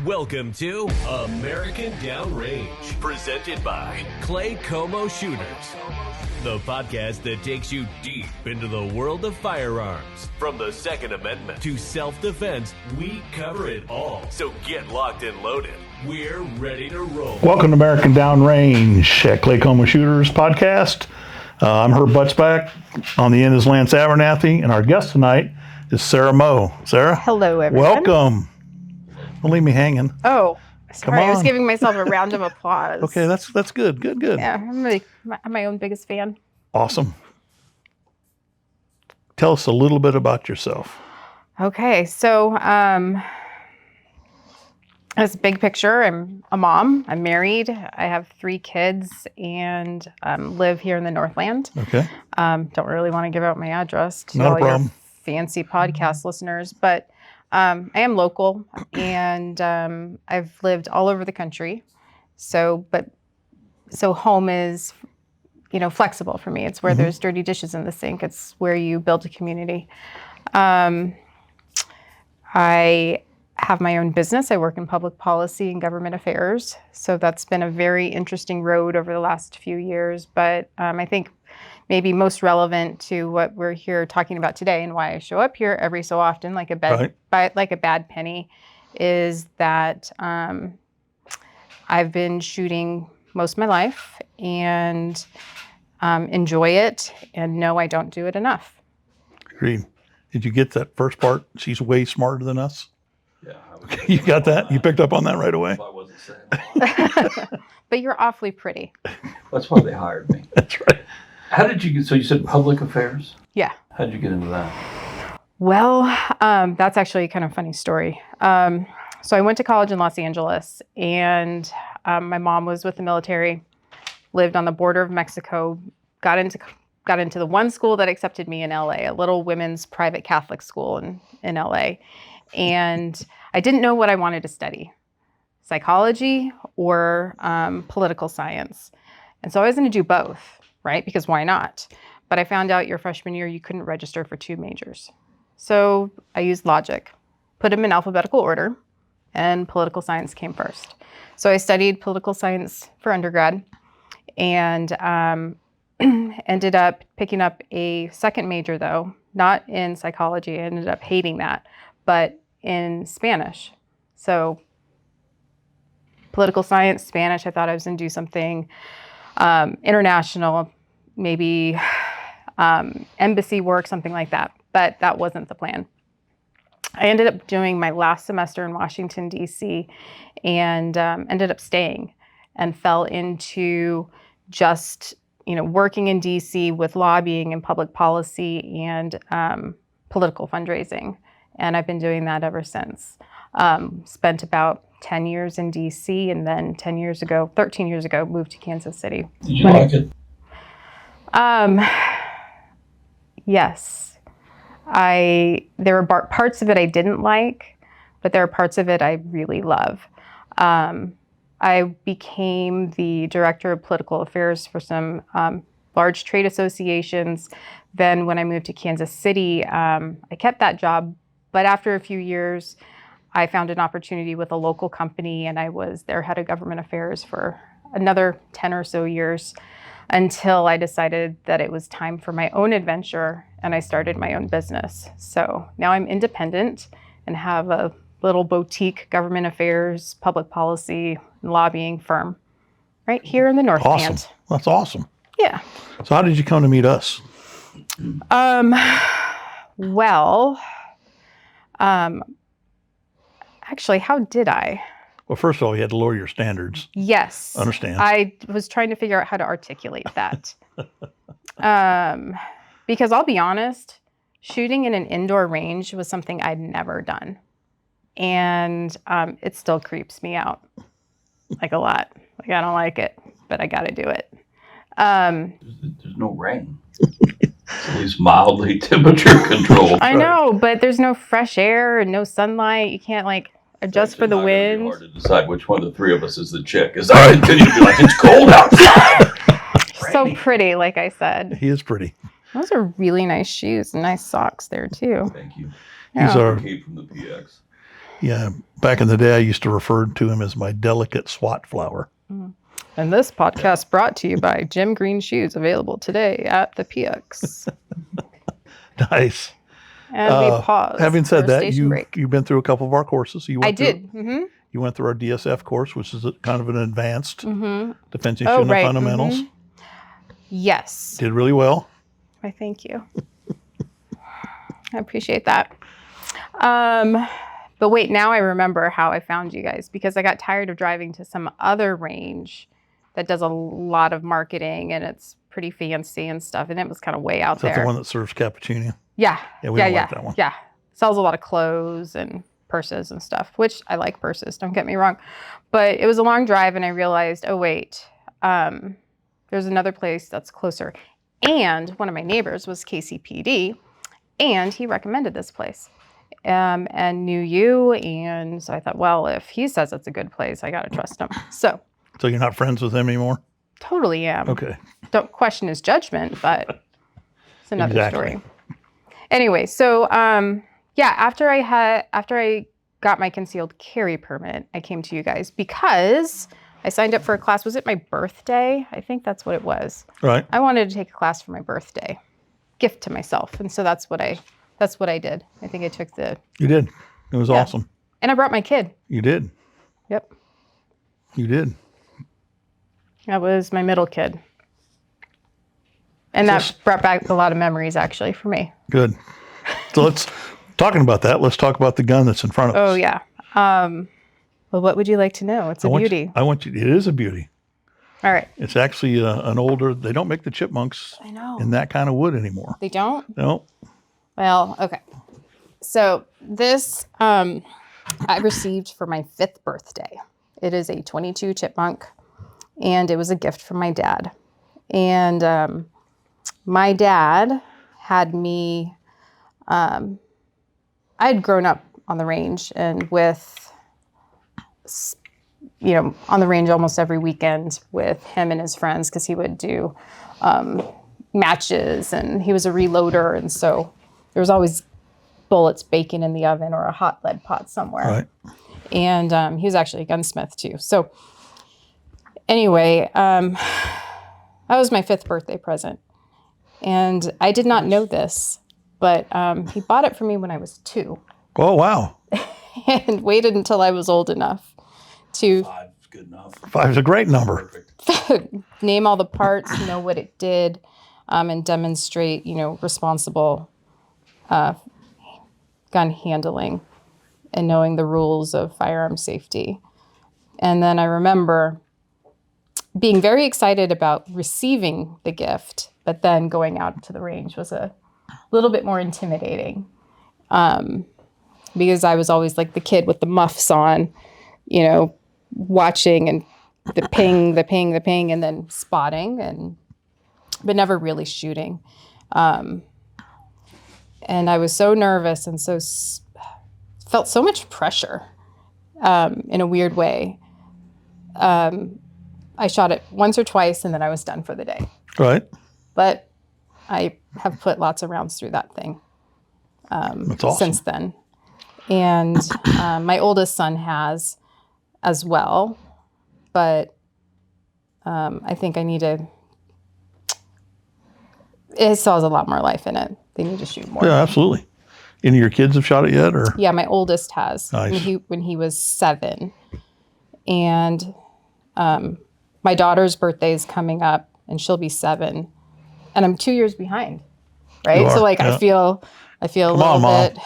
Welcome to American Downrange, presented by Claycomo Shooters, the podcast that takes you deep into the world of firearms. From the Second Amendment to self-defense, we cover it all. So get locked and loaded. We're ready to roll. Welcome to American Downrange at Claycomo Shooters podcast. I'm Herb Buttsback. On the end is Lance Abernathy, and our guest tonight is Sarah Moe. Sarah? Hello, everyone. Welcome. Don't leave me hanging. Oh, sorry. I was on. giving myself a round of applause. Okay, that's good. Good. Yeah, I'm my own biggest fan. Awesome. Tell us a little bit about yourself. Okay, so as a big picture, I'm a mom. I'm married. I have 3 kids and live here in the Northland. Okay. Don't really want to give out my address to Not a all your problem. fancy podcast listeners, but I am local, and I've lived all over the country. So home is, flexible for me. It's where there's dirty dishes in the sink. It's where you build a community. I have my own business. I work in public policy and government affairs. So that's been a very interesting road over the last few years. But I think maybe most relevant to what we're here talking about today and why I show up here every so often, like a bad penny, is that I've been shooting most of my life and enjoy it, and no, I don't do it enough. Agreed. Did you get that first part? She's way smarter than us. Yeah. You got that? You picked up on that right away? I wasn't saying. But you're awfully pretty. That's why they hired me. That's right. How did you get, so you said public affairs? Yeah. How did you get into that? Well, that's actually kind of a funny story. So I went to college in Los Angeles, and my mom was with the military, lived on the border of Mexico, got into the one school that accepted me in LA, a little women's private Catholic school in LA. And I didn't know what I wanted to study, psychology or political science. And so I was going to do both, right? Because why not? But I found out your freshman year, you couldn't register for 2 majors. So I used logic, put them in alphabetical order, and political science came first. So I studied political science for undergrad and ended up picking up a second major, though, not in psychology. I ended up hating that, but in Spanish. So political science, Spanish, I thought I was going to do something international, maybe embassy work, something like that. But that wasn't the plan. I ended up doing my last semester in Washington, D.C., and ended up staying and fell into just, working in D.C. with lobbying and public policy and political fundraising. And I've been doing that ever since. Spent about 10 years in D.C. and then 13 years ago, moved to Kansas City. Did you like it? Yes. There were parts of it I didn't like, but there are parts of it I really love. I became the director of political affairs for some large trade associations. Then when I moved to Kansas City, I kept that job, but after a few years, I found an opportunity with a local company, and I was their head of government affairs for another 10 or so years until I decided that it was time for my own adventure, and I started my own business. So now I'm independent and have a little boutique government affairs, public policy, and lobbying firm right here in the Northland. Awesome. That's awesome. Yeah. So how did you come to meet us? Actually, how did I? Well, first of all, you had to lower your standards. Yes. Understand. I was trying to figure out how to articulate that. Because I'll be honest, shooting in an indoor range was something I'd never done. And it still creeps me out, like a lot. Like, I don't like it, but I got to do it. There's no rain. It's at least mildly temperature controlled. I know, but there's no fresh air and no sunlight. You can't adjust for the wind. It's hard to decide which one of the 3 of us is the chick. As I continue to be like, it's cold outside. So pretty, like I said. He is pretty. Those are really nice shoes and nice socks there too. Thank you. Yeah. These are Kate from the PX. Yeah, back in the day, I used to refer to him as my delicate SWAT flower. And this podcast brought to you by Jim Green Shoes, available today at the PX. Nice. And we paused. Having said for a that, station break. you've been through a couple of our courses. I did. Mm-hmm. You went through our DSF course, which is kind of an advanced defense issue right. fundamentals. Yes. Did really well. Why, thank you. I appreciate that. But wait, now I remember how I found you guys, because I got tired of driving to some other range that does a lot of marketing and it's pretty fancy and stuff. And it was kind of way out Is that there. the one that serves cappuccino? Yeah. Yeah, we don't like that one. Yeah. Sells a lot of clothes and purses and stuff, which I like purses, don't get me wrong. But it was a long drive and I realized, oh, wait, there's another place that's closer. And one of my neighbors was KCPD and he recommended this place. And knew you, and so I thought, well, if he says it's a good place, I gotta trust him. So you're not friends with him anymore? Totally am. Okay. Don't question his judgment, but it's another story. Anyway, so after I got my concealed carry permit, I came to you guys because I signed up for a class. Was it my birthday? I think that's what it was. Right. I wanted to take a class for my birthday, gift to myself, and so that's what I did. I think I took the... You did. It was awesome. And I brought my kid. You did. Yep. You did. That was my middle kid. And that brought back a lot of memories, actually, for me. Good. So talking about that, let's talk about the gun that's in front of us. Oh, yeah. Well, what would you like to know? It's a beauty. It is a beauty. All right. It's actually an older, they don't make the chipmunks in that kind of wood anymore. They don't? No. Well, okay. So this I received for my 5th birthday. It is a 22 chipmunk, and it was a gift from my dad. And my dad had me, I had grown up on the range and on the range almost every weekend with him and his friends, because he would do matches and he was a reloader. And so there was always bullets baking in the oven or a hot lead pot somewhere. Right. And he was actually a gunsmith too. So anyway, that was my 5th birthday present. And I did not know this, but he bought it for me when I was 2. Oh, wow. And waited until I was old enough to... 5's good enough. 5's a great number. Name all the parts, know what it did, and demonstrate, responsible gun handling and knowing the rules of firearm safety. And then I remember being very excited about receiving the gift, but then going out to the range was a little bit more intimidating, because I was always like the kid with the muffs on, watching and the ping, and then spotting, but never really shooting. And I was so nervous and felt so much pressure in a weird way. I shot it once or twice and then I was done for the day. Right. But I have put lots of rounds through that thing That's awesome. since then. And my oldest son has as well. But I think I need to... It still has a lot more life in it. They need to shoot more. Yeah, absolutely. Any of your kids have shot it yet, or? Yeah, my oldest has. Nice. When he was 7. And my daughter's birthday is coming up, and she'll be 7. And I'm 2 years behind, right? So yeah. I feel a little bit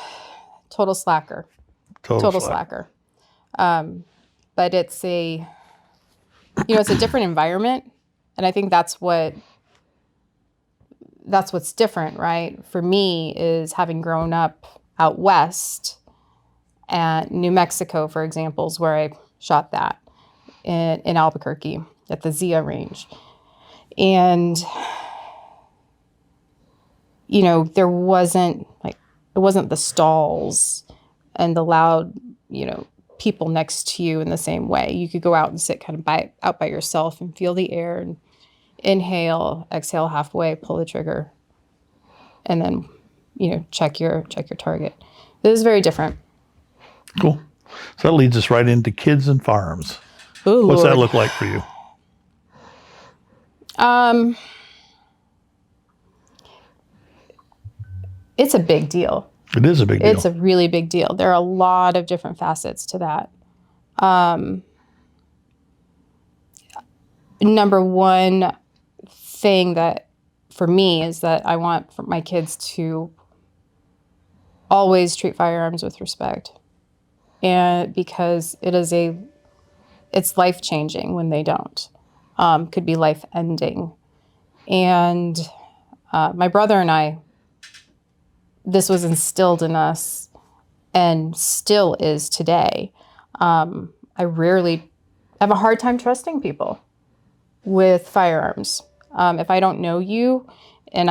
total slacker. Total slacker. But it's it's a different environment, and I think that's what's different, right? For me, is having grown up out west at New Mexico, for example, is where I shot that in Albuquerque at the Zia range. And, it wasn't the stalls and the loud, people next to you in the same way. You could go out and sit kind of out by yourself and feel the air and inhale, exhale halfway, pull the trigger, and then, check your target. It was very different. Cool. So that leads us right into kids and firearms. Ooh, What's Lord. that look like for you? It's a big deal. It is a big deal. It's a really big deal. There are a lot of different facets to that. Number one thing that for me is that I want for my kids to always treat firearms with respect. And because it's life-changing when they don't. Could be life-ending. And my brother and I, this was instilled in us and still is today. I rarely have a hard time trusting people with firearms. If I don't know you and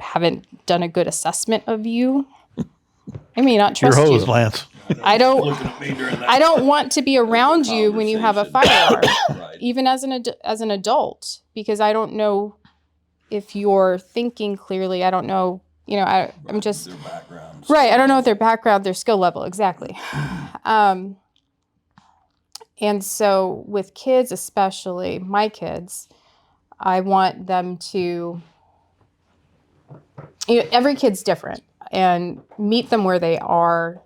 haven't done a good assessment of you, I may not trust Your you. hose, Lance. I don't want to be around you when you have a firearm, Right. even as an adult, because I don't know if you're thinking clearly. I don't know, I'm just Their backgrounds. right. I don't know what their background, their skill level exactly. And so with kids, especially my kids, I want them to, every kid's different, and meet them where they are,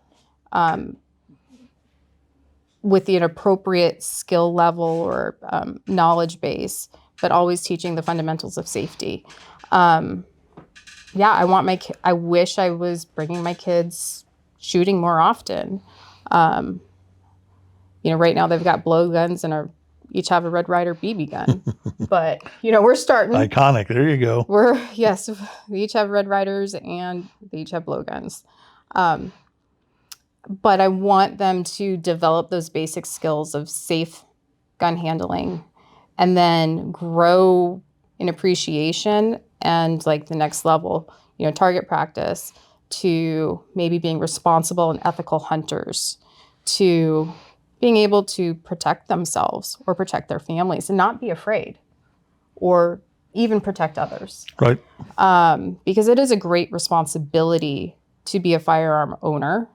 with the appropriate skill level or knowledge base, but always teaching the fundamentals of safety. I want I wish I was bringing my kids shooting more often. Right now they've got blowguns and each have a Red Ryder BB gun, but we're starting. Iconic. There you go. We each have Red Ryders and they each have blowguns. But I want them to develop those basic skills of safe gun handling and then grow in appreciation and like the next level, target practice, to maybe being responsible and ethical hunters, to being able to protect themselves or protect their families and not be afraid or even protect others. Right. Because it is a great responsibility to be a firearm owner.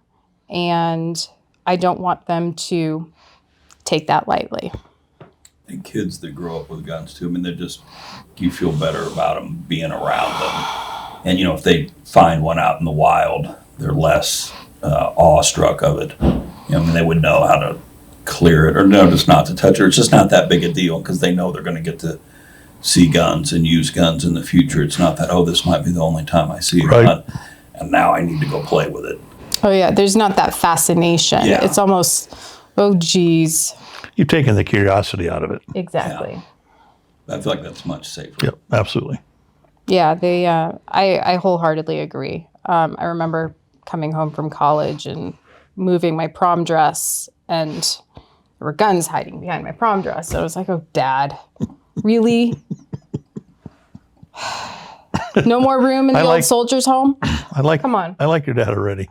And I don't want them to take that lightly. And kids that grow up with guns too, you feel better about them being around them. And if they find one out in the wild, they're less awestruck of it. They would know how to clear it or know just not to touch it. It's just not that big a deal because they know they're going to get to see guns and use guns in the future. It's not that, this might be the only time I see a gun, and now I need to go play with it. Oh, yeah. There's not that fascination. Yeah. It's almost, oh, geez. You've taken the curiosity out of it. Exactly. Yeah. I feel like that's much safer. Yep, absolutely. Yeah, I wholeheartedly agree. I remember coming home from college and moving my prom dress, and there were guns hiding behind my prom dress. So I was like, oh, Dad, really? No more room in the old soldiers' home? Come on. I like your dad already.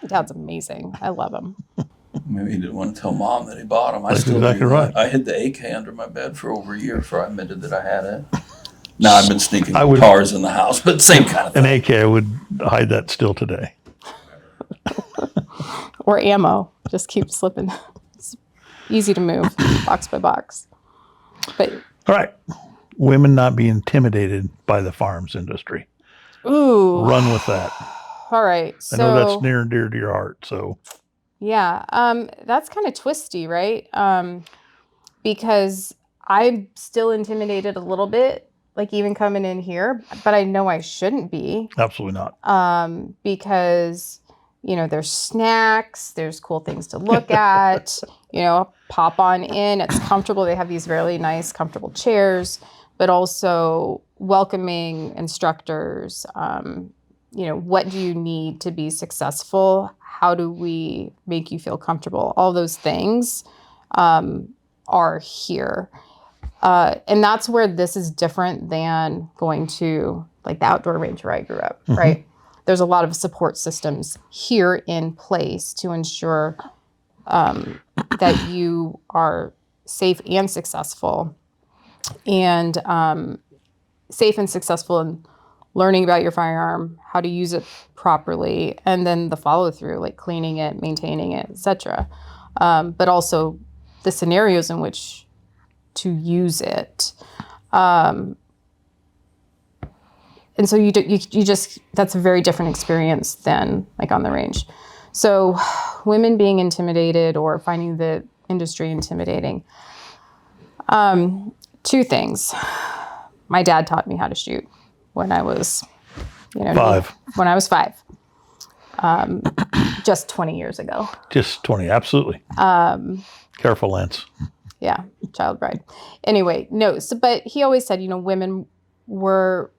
Dad's amazing. I love him. Maybe he didn't want to tell Mom that he bought them. That's exactly right. I hid the AK under my bed for over a year before I admitted that I had it. Now I've been sneaking cars in the house, but same kind of thing. An AK, I would hide that still today. Or ammo. Just keep slipping. It's easy to move, box by box. But all right. Women not be intimidated by the firearms industry. Ooh. Run with that. All right. I know that's near and dear to your heart. So yeah, that's kind of twisty, right? Because I'm still intimidated a little bit, like even coming in here, but I know I shouldn't be. Absolutely not. Because, there's snacks, there's cool things to look at, pop on in, it's comfortable. They have these really nice, comfortable chairs, but also welcoming instructors. What do you need to be successful? How do we make you feel comfortable? All those things are here. And that's where this is different than going to like the outdoor range where I grew up, right? There's a lot of support systems here in place to ensure that you are safe and successful. And safe and successful in learning about your firearm, how to use it properly, and then the follow through, like cleaning it, maintaining it, etc. But also the scenarios in which to use it. And so you just, that's a very different experience than like on the range. So women being intimidated or finding the industry intimidating. Two things. My dad taught me how to shoot when I was, 5. When I was 5. Just 20 years ago. Just 20, absolutely. Careful, Lance. Yeah, child bride. Anyway, no, but he always said, women were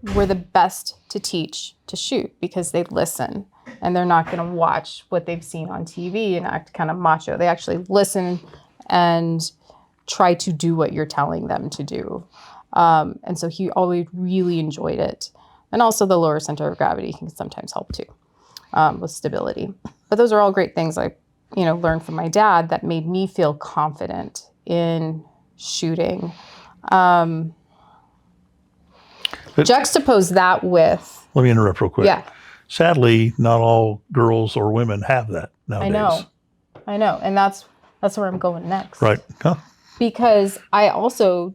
the best to teach to shoot because they listen and they're not going to watch what they've seen on TV and act kind of macho. They actually listen and try to do what you're telling them to do. And so he always really enjoyed it. And also the lower center of gravity can sometimes help too, with stability. But those are all great things I, learned from my dad that made me feel confident in shooting. Juxtapose that with... Let me interrupt real quick. Yeah. Sadly, not all girls or women have that nowadays. I know. And that's where I'm going next. Right. Huh? Because I also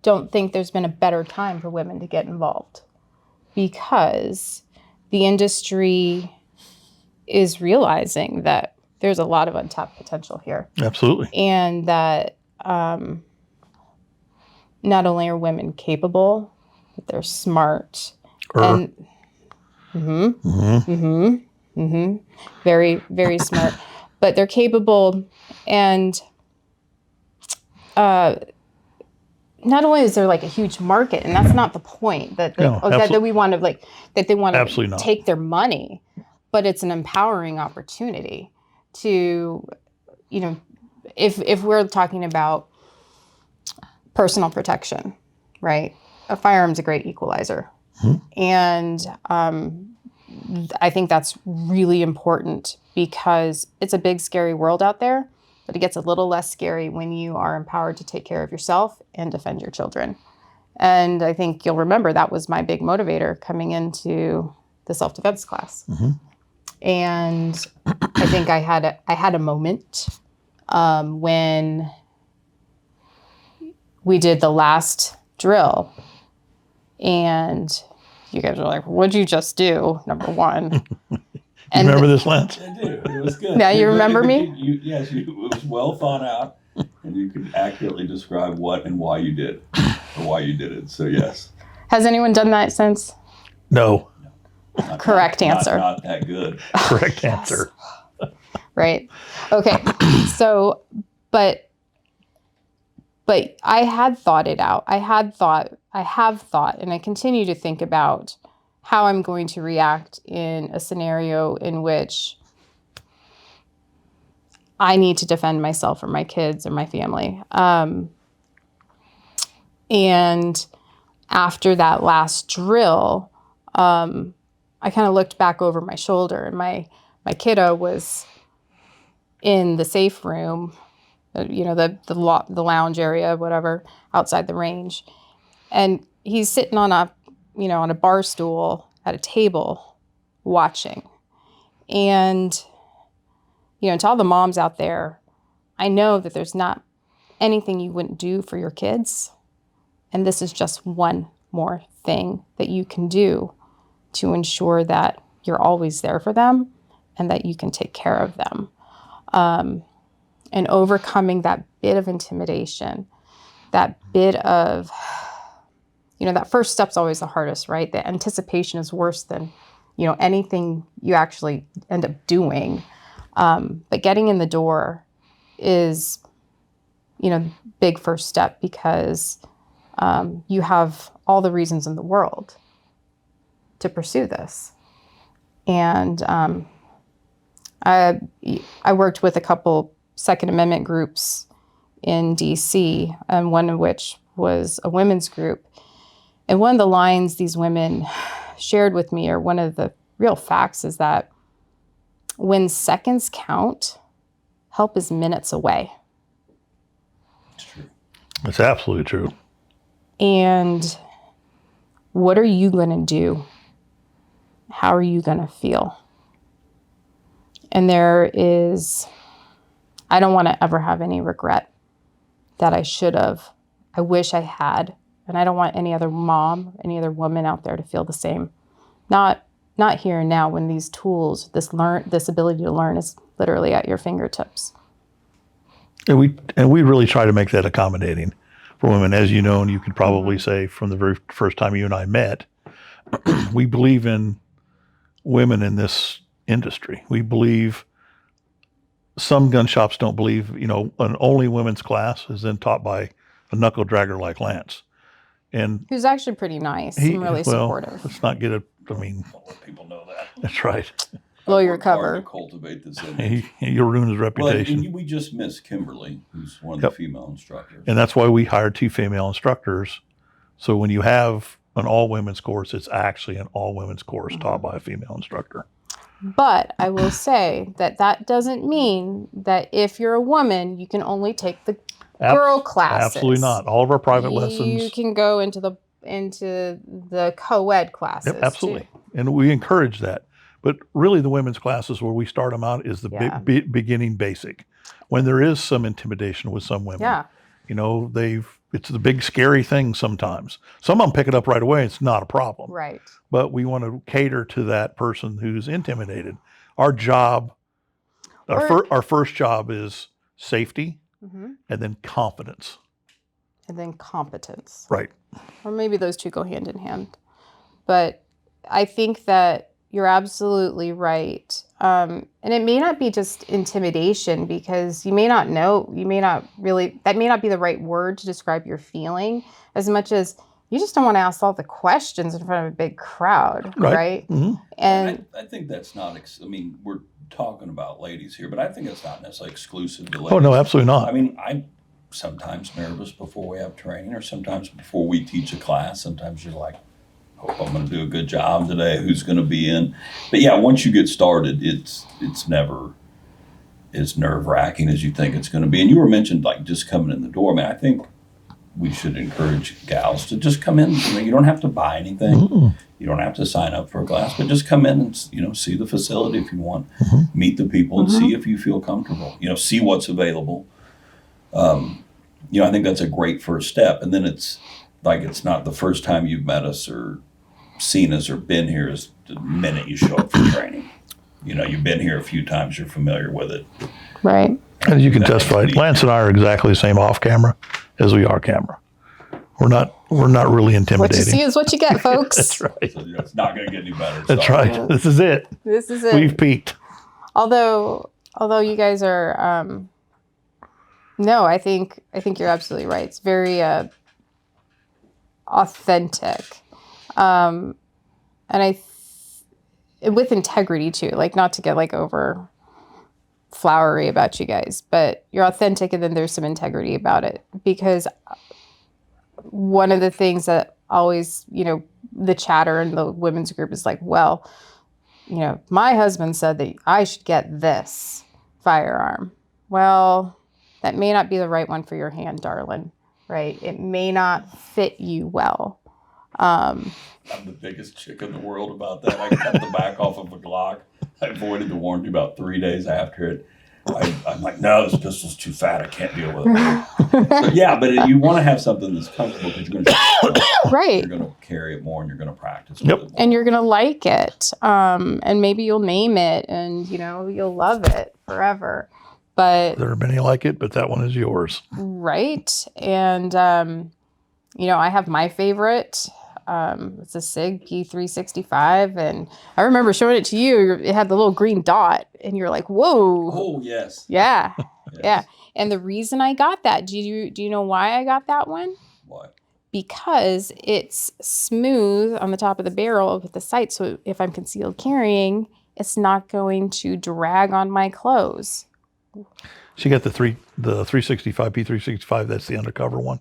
don't think there's been a better time for women to get involved because the industry is realizing that there's a lot of untapped potential here. Absolutely. And that not only are women capable, but they're smart. And very, very smart. But they're capable, and not only is there like a huge market, and that's not the point that we want to that they want to take their money, but it's an empowering opportunity to, if we're talking about personal protection, right? A firearm's a great equalizer. And I think that's really important because it's a big, scary world out there, but it gets a little less scary when you are empowered to take care of yourself and defend your children. And I think you'll remember that was my big motivator coming into the self-defense class. And I think I had a moment when we did the last drill, and you guys were like, "What'd you just do?" Number one. And remember this, Lance? I do. It was good. Now you remember me? Yes, it was well thought out, and you could accurately describe what and why you did, or why you did it. So yes. Has anyone done that since? No. Correct answer. Not that good. Correct answer. Right. Okay. So, but I had thought it out. I have thought, and I continue to think about how I'm going to react in a scenario in which I need to defend myself or my kids or my family. And after that last drill, I kind of looked back over my shoulder, and my kiddo was in the safe room, the lounge area, whatever, outside the range. And he's sitting on a bar stool at a table watching. And, to all the moms out there, I know that there's not anything you wouldn't do for your kids. And this is just one more thing that you can do to ensure that you're always there for them and that you can take care of them. And overcoming that bit of intimidation, that bit of, that first step's always the hardest, right? The anticipation is worse than, anything you actually end up doing. But getting in the door is, big first step because you have all the reasons in the world to pursue this. And I worked with a couple Second Amendment groups in DC, and one of which was a women's group. And one of the lines these women shared with me, or one of the real facts, is that when seconds count, help is minutes away. It's true. It's absolutely true. And What are you going to do? How are you going to feel? And I don't want to ever have any regret that I should have. I wish I had. And I don't want any other mom, any other woman out there to feel the same. Not here and now when these tools, this ability to learn is literally at your fingertips. And we really try to make that accommodating for women. As you know, and you could probably say from the very first time you and I met, we believe in women in this industry. We believe some gun shops don't believe, an only women's class is then taught by a knuckle dragger like Lance. And who's actually pretty nice and really supportive. Let's not get Don't let people know that. That's right. Blow your cover. To cultivate this image. You'll ruin his reputation. Well, we just missed Kimberly, who's one of the female instructors. And that's why we hired 2 female instructors. So when you have an all-women's course, it's actually an all-women's course taught by a female instructor. But I will say that doesn't mean that if you're a woman, you can only take the girl classes. Absolutely not. All of our private lessons. You can go into the co-ed classes. Yep, absolutely. Too. And we encourage that. But really the women's classes where we start them out is the beginning basic. When there is some intimidation with some women, it's the big scary thing sometimes. Some of them pick it up right away. It's not a problem. Right. But we want to cater to that person who's intimidated. Our job, our first job is safety and then confidence. And then competence. Right. Or maybe those two go hand in hand. But I think that you're absolutely right. And it may not be just intimidation because you may not know, that may not be the right word to describe your feeling as much as you just don't want to ask all the questions in front of a big crowd, right? Mm-hmm. And I think that's not, we're talking about ladies here, but I think it's not necessarily exclusive to ladies. Oh, no, absolutely not. I'm sometimes nervous before we have training or sometimes before we teach a class. Sometimes you're like, hope I'm going to do a good job today. Who's going to be in? But yeah, once you get started, it's never as nerve-wracking as you think it's going to be. And you were mentioned like just coming in the door. I think we should encourage gals to just come in. You don't have to buy anything. Mm-hmm. You don't have to sign up for a class, but just come in and see the facility if you want. Mm-hmm. Meet the people and see if you feel comfortable. See what's available. I think that's a great first step. And then it's not the first time you've met us or seen us or been here is the minute you show up for training. You've been here a few times, you're familiar with it. Right. And you can testify. Lance and I are exactly the same off camera as we are camera. We're not really intimidating. What you see is what you get, folks. That's right. So it's not going to get any better. That's right. This is it. We've peaked. Although you guys are, no, I think you're absolutely right. It's very authentic. And with integrity too, like not to get like over flowery about you guys, but you're authentic and then there's some integrity about it. Because one of the things that always, the chatter in the women's group is like, well, my husband said that I should get this firearm. Well, that may not be the right one for your hand, darling, right? It may not fit you well. I'm the biggest chick in the world about that. I cut the back off of a Glock. I avoided the warranty about 3 days after it. I'm like, no, this pistol's too fat. I can't deal with it. So, yeah, but you want to have something that's comfortable because you're going to right. You're going to carry it more and you're going to practice yep. with it more. And you're going to like it. And maybe you'll name it and, you'll love it forever. But there are many like it, but that one is yours. Right. And, I have my favorite. It's a SIG P365. And I remember showing it to you. It had the little green dot and you're like, whoa. Oh, yes. Yeah. Yes. Yeah. And the reason I got that, do you know why I got that one? Why? Because it's smooth on the top of the barrel with the sight. So if I'm concealed carrying, it's not going to drag on my clothes. So you got the 365, P365, that's the undercover one,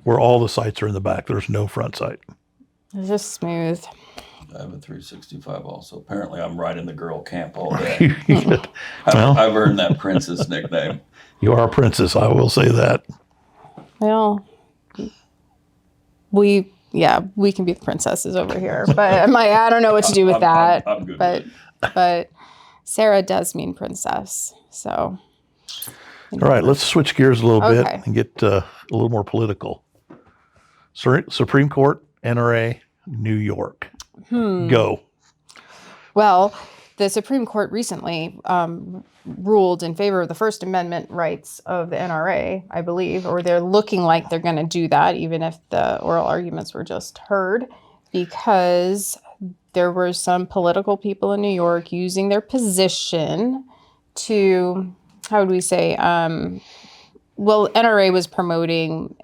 where all the sights are in the back. There's no front sight. It's just smooth. I have a 365 also. Apparently I'm right in the girl camp all day. Well, I've earned that princess nickname. You are a princess, I will say that. Well, we, Yeah, we can be the princesses over here, but I don't know what to do with that. I'm good with it. But Sarah does mean princess, so. All right, let's switch gears a little bit Okay. and get a little more political. Supreme Court, NRA, New York. Go. Well, the Supreme Court recently ruled in favor of the First Amendment rights of the NRA, I believe, or they're looking like they're going to do that, even if the oral arguments were just heard, because there were some political people in New York using their position to, how would we say, NRA was promoting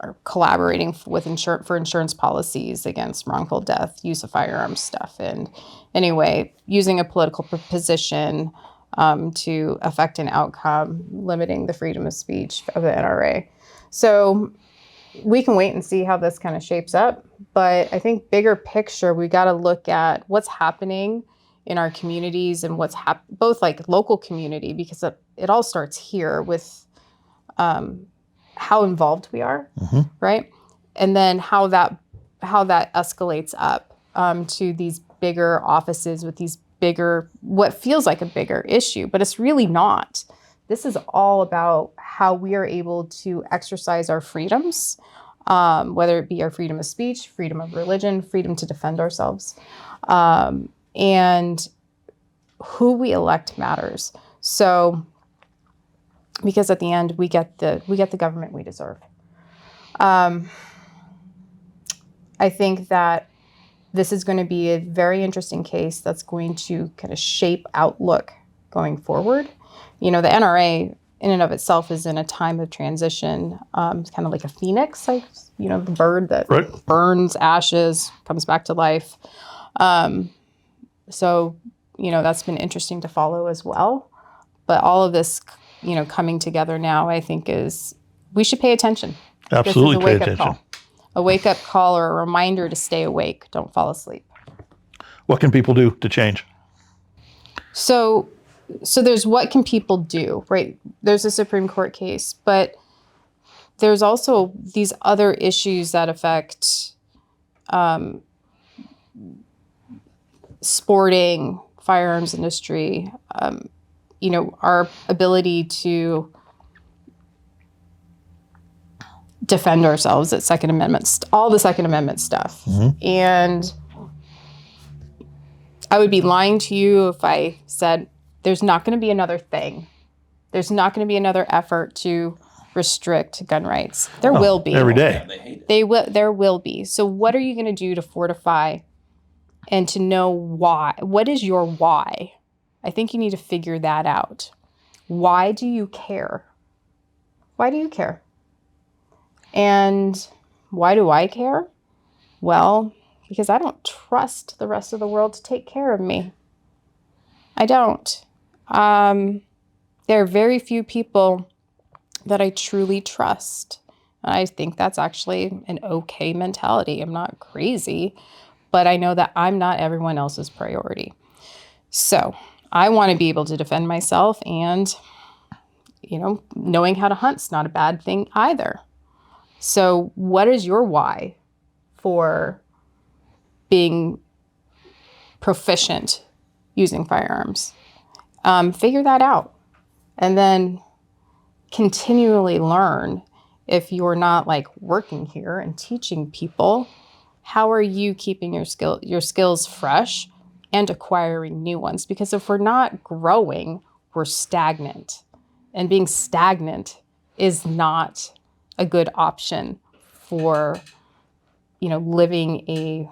or collaborating with for insurance policies against wrongful death, use of firearms stuff. And anyway, using a political position to affect an outcome, limiting the freedom of speech of the NRA. So we can wait and see how this kind of shapes up. But I think bigger picture, we got to look at what's happening in our communities and what's both like local community, because it all starts here with how involved we are, right? And then how that escalates up to these bigger offices with these bigger, what feels like a bigger issue, but it's really not. This is all about how we are able to exercise our freedoms, whether it be our freedom of speech, freedom of religion, freedom to defend ourselves, and who we elect matters. So, because at the end we get the government we deserve. I think that this is going to be a very interesting case that's going to kind of shape outlook going forward. You know, the NRA in and of itself is in a time of transition. It's kind of like a phoenix, like, you know, the bird that burns ashes, comes back to life. So, you know, that's been interesting to follow as well. But all of this, you know, coming together now, I think we should pay attention. Absolutely pay attention. Call. A wake-up call or a reminder to stay awake. Don't fall asleep. What can people do to change? So there's what can people do, right? There's a Supreme Court case, but there's also these other issues that affect sporting, firearms industry, you know, our ability to defend ourselves at Second Amendment, all the Second Amendment stuff. And I would be lying to you if I said there's not going to be another thing. There's not going to be another effort to restrict gun rights. There will be. Every day. Yeah, they hate it. There will be. So what are you going to do to fortify and to know why? What is your why? I think you need to figure that out. Why do you care? Why do you care? And why do I care? Well, because I don't trust the rest of the world to take care of me. I don't. There are very few people that I truly trust. And I think that's actually an okay mentality. I'm not crazy, but I know that I'm not everyone else's priority. So I want to be able to defend myself, and, you know, knowing how to hunt's not a bad thing either. So what is your why for being proficient using firearms? Figure that out, and then continually learn. If you're not like working here and teaching people, how are you keeping your skills fresh and acquiring new ones? Because if we're not growing, we're stagnant, and being stagnant is not a good option for, you know, living a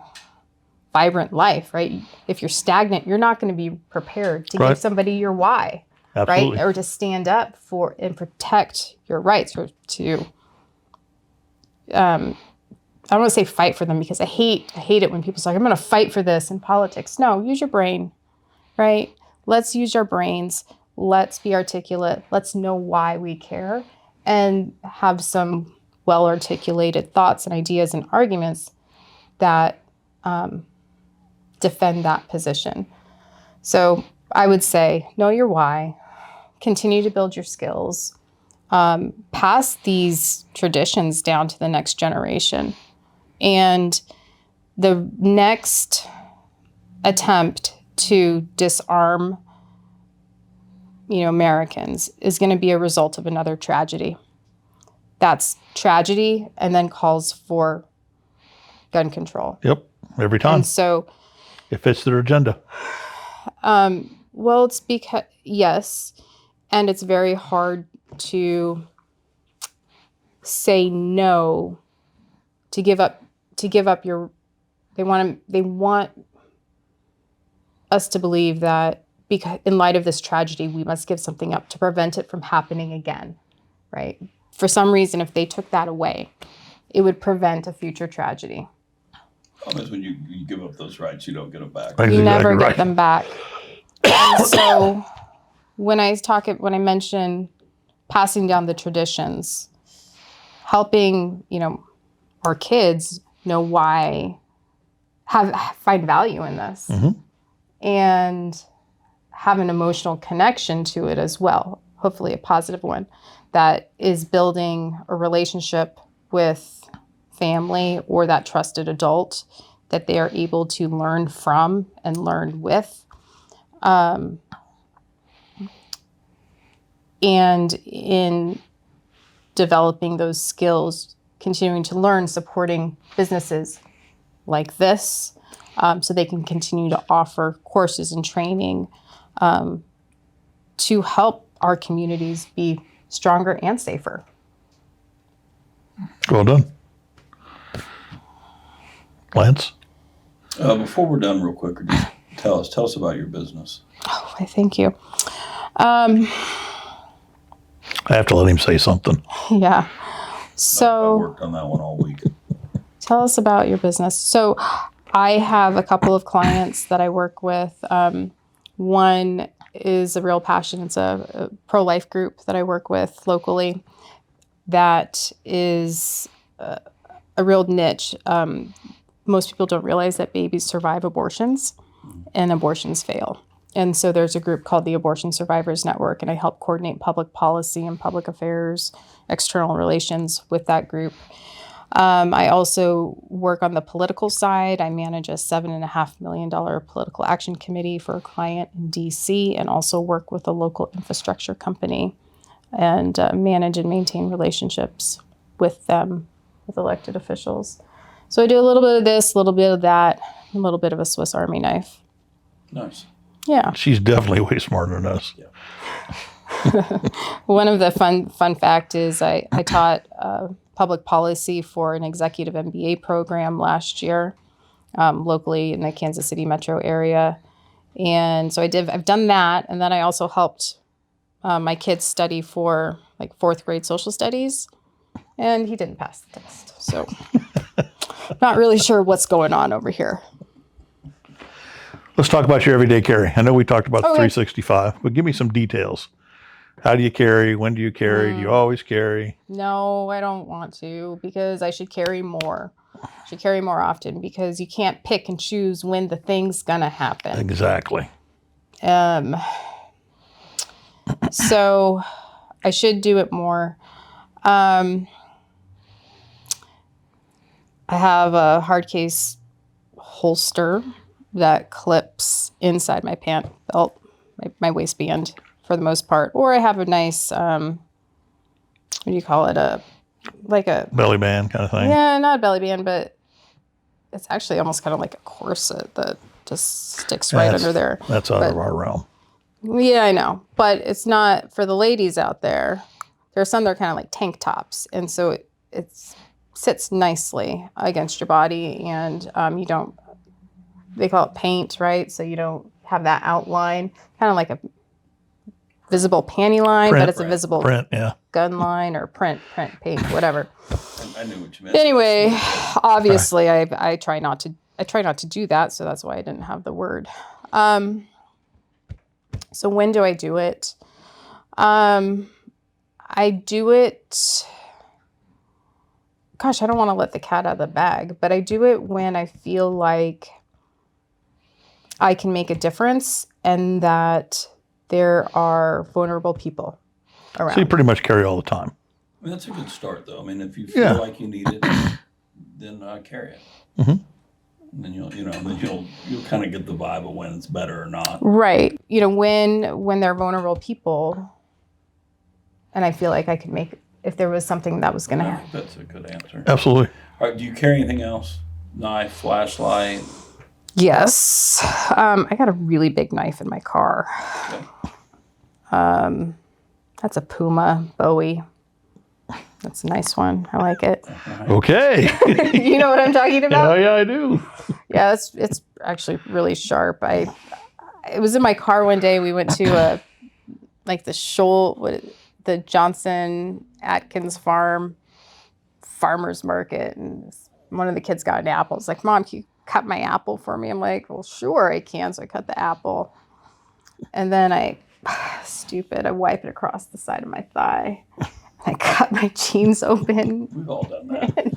vibrant life, right? If you're stagnant, you're not going to be prepared to give somebody your why, Absolutely. right? Or to stand up for and protect your rights, or to, I don't want to say fight for them, because I hate it when people say, I'm going to fight for this in politics. No, use your brain, right? Let's use our brains. Let's be articulate. Let's know why we care, and have some well-articulated thoughts and ideas and arguments that defend that position. So I would say, know your why, continue to build your skills, pass these traditions down to the next generation, And the next attempt to disarm, Americans is going to be a result of another tragedy. That's tragedy and then calls for gun control. Yep, every time. And so it fits their agenda. Well, it's because, yes, and it's very hard to say no, to give up your, they want us to believe that because in light of this tragedy, we must give something up to prevent it from happening again, right? For some reason, if they took that away, it would prevent a future tragedy. Because when you give up those rights, you don't get them back. That's You never exactly get them back. And so when I mention passing down the traditions, helping, our kids know why, find value in this, and have an emotional connection to it as well, hopefully a positive one, that is building a relationship with family or that trusted adult that they are able to learn from and learn with. And in developing those skills, continuing to learn, supporting businesses like this, so they can continue to offer courses and training to help our communities be stronger and safer. Well done. Lance? Before we're done, real quick, just tell us about your business. Oh, I thank you. I have to let him say something. Yeah. I So worked on that one all week. tell us about your business. So I have a couple of clients that I work with. One is a real passion. It's a pro-life group that I work with locally that is a real niche. Most people don't realize that babies survive abortions and abortions fail. And so there's a group called the Abortion Survivors Network, and I help coordinate public policy and public affairs, external relations with that group. I also work on the political side. I manage a $7.5 million political action committee for a client in DC, and also work with a local infrastructure company and manage and maintain relationships with them, with elected officials. So I do a little bit of this, a little bit of that, a little bit of a Swiss Army knife. Nice. Yeah. She's definitely way smarter than us. Yeah. One of the fun fact is I taught public policy for an executive MBA program last year, locally in the Kansas City metro area. And so I've done that. And then I also helped my kids study for like 4th grade social studies, and he didn't pass the test. So not really sure what's going on over here. Let's talk about your everyday carry. I know we talked about the Okay. 365, but give me some details. How do you carry? When do you carry? Do you always carry? No, I don't want to, because I should carry more. I should carry more often, because you can't pick and choose when the thing's gonna happen. Exactly. So I should do it more. I have a hard case holster that clips inside my pant belt, my waistband for the most part. Or I have a nice, what do you call it? Like a Belly band kind of thing. Yeah, not a belly band, but it's actually almost kind of like a corset that just sticks right under there. That's out But- of our realm. Yeah, I know, but it's not for the ladies out there. There are some that are kind of like tank tops, and so it sits nicely against your body, and you don't. They call it paint, right? So you don't have that outline, kind of like a visible panty line, Print, but it's a visible Print, yeah. gun line or print, paint, whatever. I knew what you meant. Anyway, obviously, I try not to do that, so that's why I didn't have the word. So when do I do it? I do it. Gosh, I don't want to let the cat out of the bag, but I do it when I feel like I can make a difference and that there are vulnerable people around. So you pretty much carry all the time. I mean, that's a good start, though. I mean, if you feel Yeah. like you need it, then carry it. Mm-hmm. And then you'll kind of get the vibe of when it's better or not. Right. When they're vulnerable people, and I feel like I could make, if there was something that was going to happen. That's a good answer. Absolutely. All right, do you carry anything else? Knife, flashlight? Yes. I got a really big knife in my car. Okay. That's a Puma Bowie. That's a nice one. I like it. Okay. You know what I'm talking about? Yeah, I do. Yeah, it's actually really sharp. It was in my car one day. We went to the Johnson Atkins farmer's market, and one of the kids got an apple. It's like, Mom, can you cut my apple for me? I'm like, well, sure I can. So I cut the apple, and then I wipe it across the side of my thigh. I cut my jeans open. We've all done that.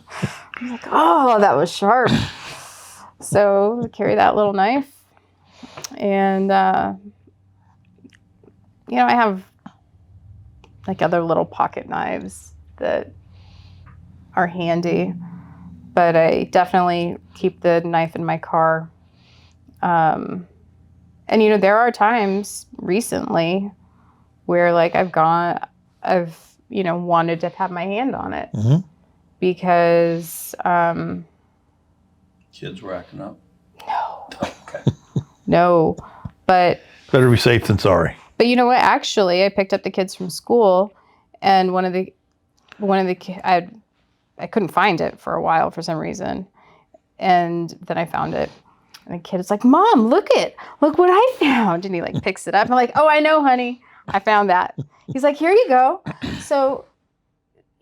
I'm like, oh, that was sharp. So I carry that little knife. And, I have like other little pocket knives that are handy. But I definitely keep the knife in my car. And, there are times recently where like I've wanted to have my hand on it. Mm-hmm. Because Kids were acting up? no. Okay. No. But Better be safe than sorry. But you know what? Actually, I picked up the kids from school, and one of the I couldn't find it for a while for some reason, and then I found it. And the kid is like, "Mom, look what I found!" And he like picks it up. I'm like, "Oh, I know, honey, I found that." He's like, "Here you go." So,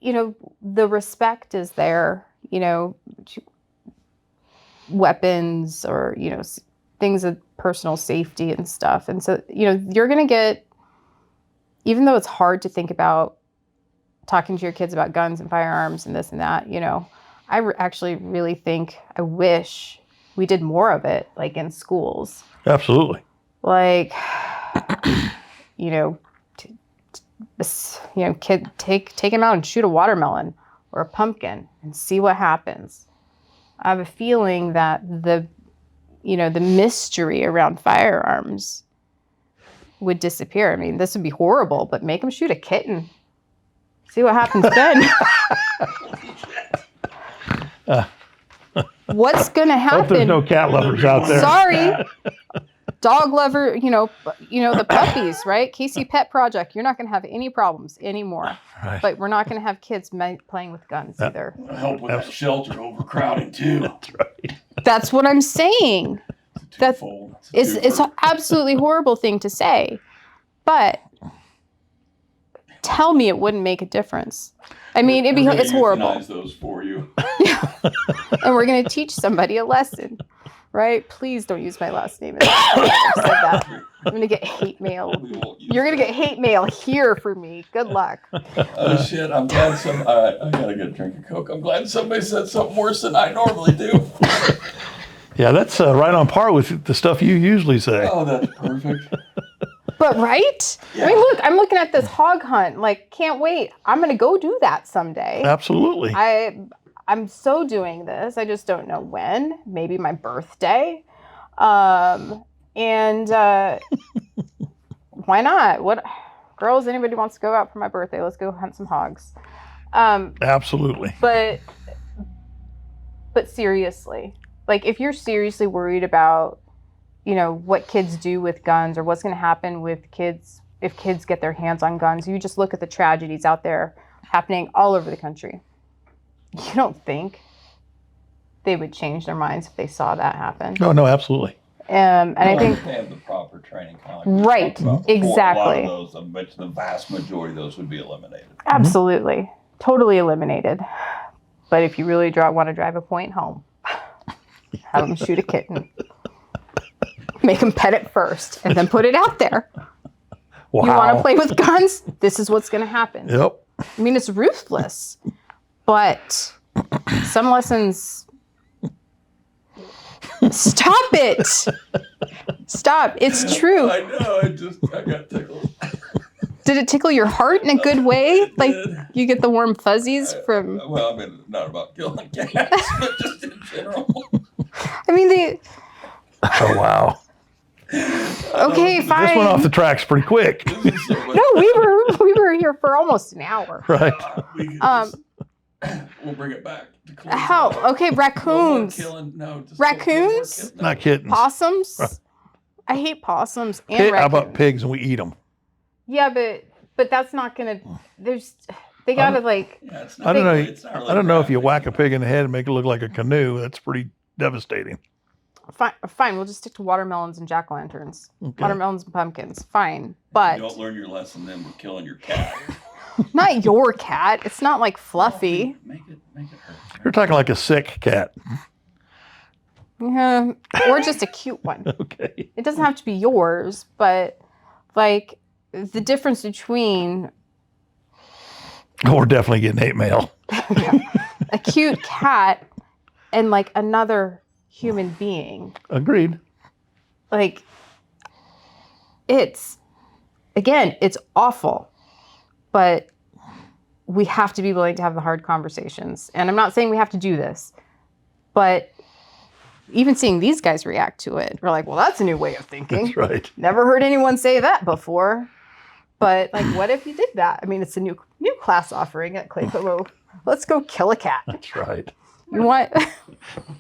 the respect is there. Weapons or things of personal safety and stuff. And so, you're going to get, even though it's hard to think about talking to your kids about guns and firearms and this and that, I actually really think, I wish we did more of it, like in schools. Absolutely. Like, kid, take him out and shoot a watermelon or a pumpkin and see what happens. I have a feeling that the mystery around firearms would disappear. I mean, this would be horrible, but make them shoot a kitten. See what happens then. What's going to happen? Hope there's no cat lovers out there. Sorry. Dog lover, the puppies, right? Casey Pet Project. You're not going to have any problems anymore. Right. But we're not going to have kids playing with guns either. Help with that shelter overcrowding too. That's right. That's what I'm saying. It's an absolutely horrible thing to say. But tell me it wouldn't make a difference. I mean, it's horrible. Those for you. And we're going to teach somebody a lesson. Right? Please don't use my last name. I said that. I'm going to get hate mail. You're going to get hate mail here for me. Good luck. Oh, shit. I'm glad all right, I got to get a drink of Coke. I'm glad somebody said something worse than I normally do. Yeah, that's right on par with the stuff you usually say. Oh, that's perfect. But right? Yeah. I mean, look, I'm looking at this hog hunt. Like, can't wait. I'm going to go do that someday. Absolutely. I'm so doing this. I just don't know when. Maybe my birthday. Why not? What girls, anybody wants to go out for my birthday, let's go hunt some hogs. Absolutely. But seriously, like if you're seriously worried about, what kids do with guns or what's going to happen with kids if kids get their hands on guns, you just look at the tragedies out there happening all over the country. You don't think they would change their minds if they saw that happen? No, absolutely. And I think they have the proper training. Right, exactly. A lot of those, I bet the vast majority of those would be eliminated. Absolutely, totally eliminated. But if you really want to drive a point home, have them shoot a kitten, make them pet it first, and then put it out there. Wow. You want to play with guns? This is what's going to happen. Yep. I mean, it's ruthless. But some lessons, stop it. Stop. It's true. I know. I got tickled. Did it tickle your heart in a good way? Like you get the warm fuzzies from... Well, I mean, not about killing cats, but just in general. I mean, Oh, wow. Okay, fine. This went off the tracks pretty quick. No, we were here for almost an hour. Right. We'll bring it back. How? Okay, raccoons. Raccoons? Not kittens. Possums? Right. I hate possums and raccoons. How about pigs and we eat them? Yeah, but that's not gonna. They gotta like. Yeah, I don't know. I don't know if you whack a pig in the head and make it look like a canoe. That's pretty devastating. Fine. We'll just stick to watermelons and jack-o'-lanterns. Okay. Watermelons and pumpkins. Fine, but You don't learn your lesson then with killing your cat. not your cat. It's not like Fluffy. Make it hurt. You're talking like a sick cat. Yeah, or just a cute one. Okay. It doesn't have to be yours, but like the difference between We're definitely getting hate mail. a cute cat and like another human being. Agreed. Like it's awful, but we have to be willing to have the hard conversations. And I'm not saying we have to do this, but even seeing these guys react to it, we're like, well, that's a new way of thinking. That's right. Never heard anyone say that before. But like, what if you did that? I mean, it's a new class offering at Claycomo. Let's go kill a cat. That's right. You want?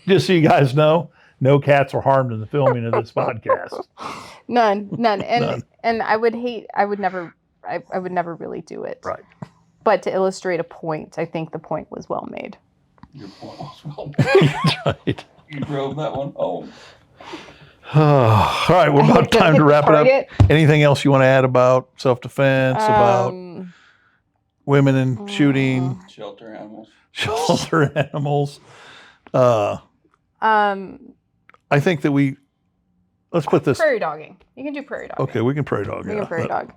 Just so you guys know, no cats were harmed in the filming of this podcast. None. None. And I would never really do it. Right. But to illustrate a point, I think the point was well made. Your point was well made. That's right. You drove that one home. All right, we're about time to wrap it up. Anything else you want to add about self-defense, about women and shooting, Shelter animals. shelter animals? I think that let's put this. Prairie dogging. You can do prairie dogging. Okay, we can prairie dog. We can prairie dog.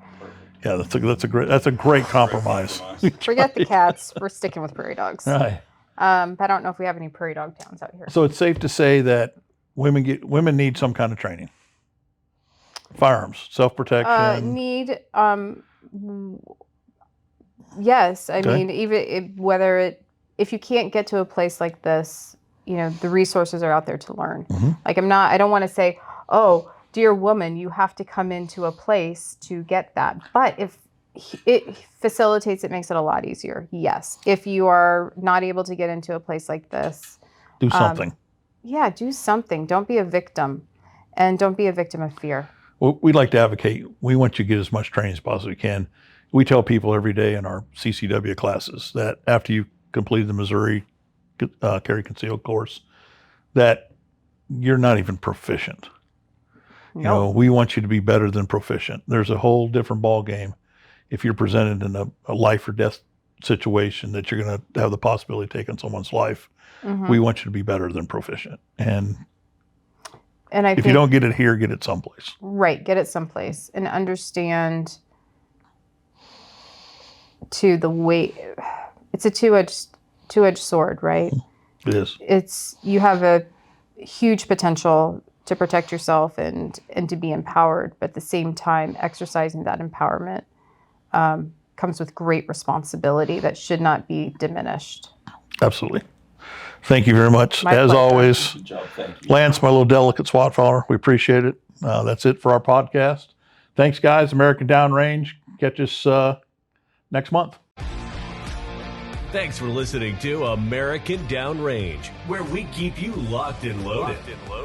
Yeah, that's a great compromise. Forget the cats. We're sticking with prairie dogs. Right. But I don't know if we have any prairie dog towns out here. So it's safe to say that women need some kind of training. Firearms, self-protection. Yes, I Okay. mean, if you can't get to a place like this, the resources are out there to learn. Mm-hmm. Like I don't want to say, oh, dear woman, you have to come into a place to get that. But if it facilitates, it makes it a lot easier. Yes. If you are not able to get into a place like this, Do something. Yeah, do something. Don't be a victim, and don't be a victim of fear. Well, we'd like to advocate. We want you to get as much training as possibly can. We tell people every day in our CCW classes that after you completed the Missouri carry concealed course, that you're not even proficient. No. We want you to be better than proficient. There's a whole different ball game if you're presented in a life or death situation that you're going to have the possibility of taking someone's life. Mm-hmm. We want you to be better than proficient. And if you don't get it here, get it someplace. Right, get it someplace and understand to the way it's a two-edged sword, right? It is. You have a huge potential to protect yourself and to be empowered, but at the same time, exercising that empowerment comes with great responsibility that should not be diminished. Absolutely. Thank you very much. My As pleasure. always, Good job. Thank you. Lance, my little delicate SWAT follower, we appreciate it. That's it for our podcast. Thanks, guys. American Downrange. Catch us next month. Thanks for listening to American Downrange, where we keep you locked and loaded.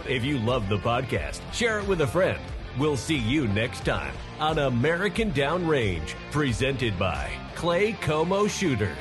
If you love the podcast, share it with a friend. We'll see you next time on American Downrange, presented by Claycomo Shooters.